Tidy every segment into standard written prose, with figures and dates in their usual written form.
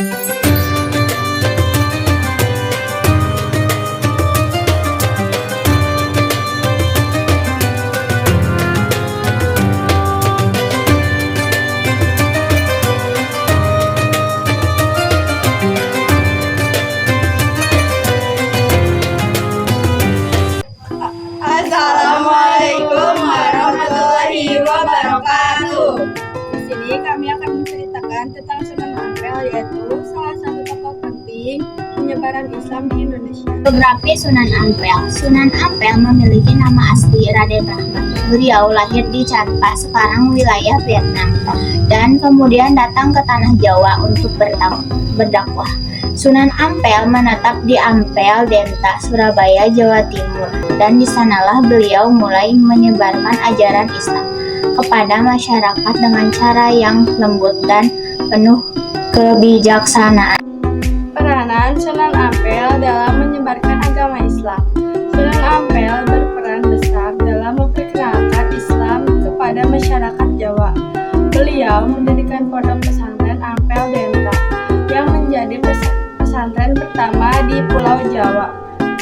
Assalamualaikum warahmatullahi wabarakatuh. Di sini kami akan menceritakan tentang Sunan Ampel, yaitu salah satu tokoh penting penyebaran Islam di Indonesia. Biografi Sunan Ampel. Sunan Ampel memiliki nama asli Raden Rahmat. Beliau lahir di Champa, sekarang wilayah Vietnam, dan kemudian datang ke tanah Jawa untuk berdakwah. Sunan Ampel menetap di Ampel Denta, Surabaya, Jawa Timur, dan di sanalah beliau mulai menyebarkan ajaran Islam kepada masyarakat dengan cara yang lembut dan penuh kebijaksanaan. Peranan Sunan Ampel dalam menyebarkan agama Islam. Sunan Ampel berperan besar dalam memperkenalkan Islam kepada masyarakat Jawa. Beliau mendirikan pondok pesantren Ampel Denta yang menjadi pesantren pertama di Pulau Jawa.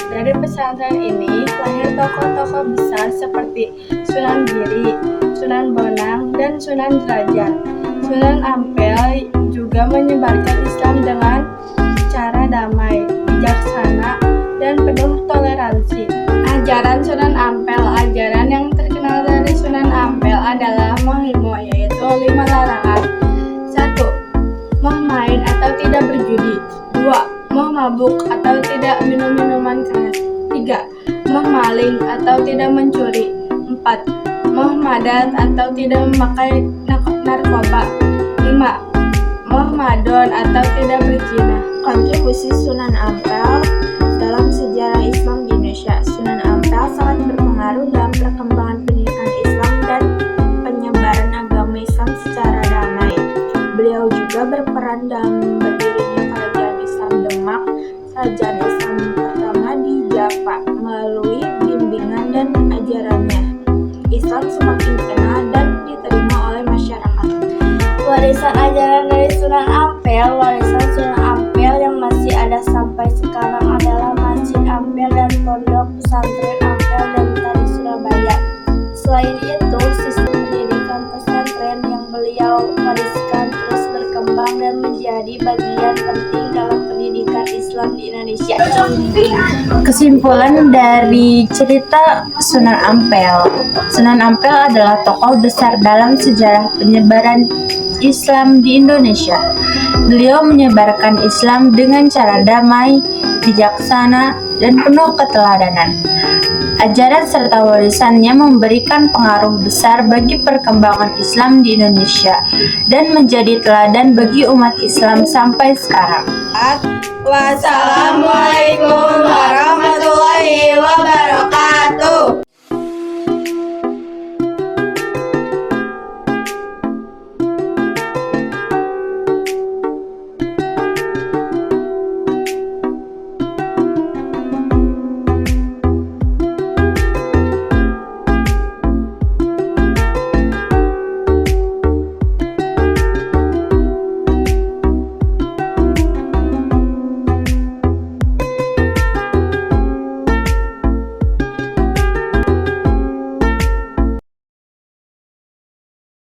Dari pesantren ini lahir tokoh-tokoh besar seperti Sunan Giri, Sunan Bonang, dan Sunan Derajat. Sunan Ampel juga menyebarkan Islam dengan cara damai, bijaksana, dan penuh toleransi. Ajaran Sunan Ampel. Ajaran yang terkenal dari Sunan Ampel adalah menghimo, yaitu 5 larangan. 1. Mau main atau tidak berjudi. 2. Mau mabuk atau tidak minum minuman keras. 3. Mau maling atau tidak mencuri. 4. Mau madat atau tidak memakai narkoba. 5. Mau madon atau tidak berzina. Kontribusi Sunan Ampel dalam sejarah Islam di Indonesia. Sunan Ampel sangat berpengaruh dalam perkembangan pendidikan Islam dan penyebaran agama Islam secara damai. Beliau juga berperan dalam berdirinya Kerajaan Islam Demak, kerajaan Islam pertama di Java. Melalui bimbingan dan ajarannya, Islam semakin dikenal dan diterima oleh masyarakat. Warisan ajaran dari Sunan Ampel. Warisan Sunan Ampel yang masih ada sampai sekarang adalah Masjid Ampel dan Pondok Pesantren Ampel Denta di Surabaya. Selain itu, sistem pendidikan pesantren yang beliau wariskan terus berkembang dan menjadi bagian penting dalam pendidikan Islam di Indonesia. Kesimpulan dari cerita Sunan Ampel. Sunan Ampel adalah tokoh besar dalam sejarah penyebaran Islam di Indonesia. Beliau menyebarkan Islam dengan cara damai, bijaksana, dan penuh keteladanan. Ajaran serta warisannya memberikan pengaruh besar bagi perkembangan Islam di Indonesia dan menjadi teladan bagi umat Islam sampai sekarang. Wassalamualaikum warahmatullahi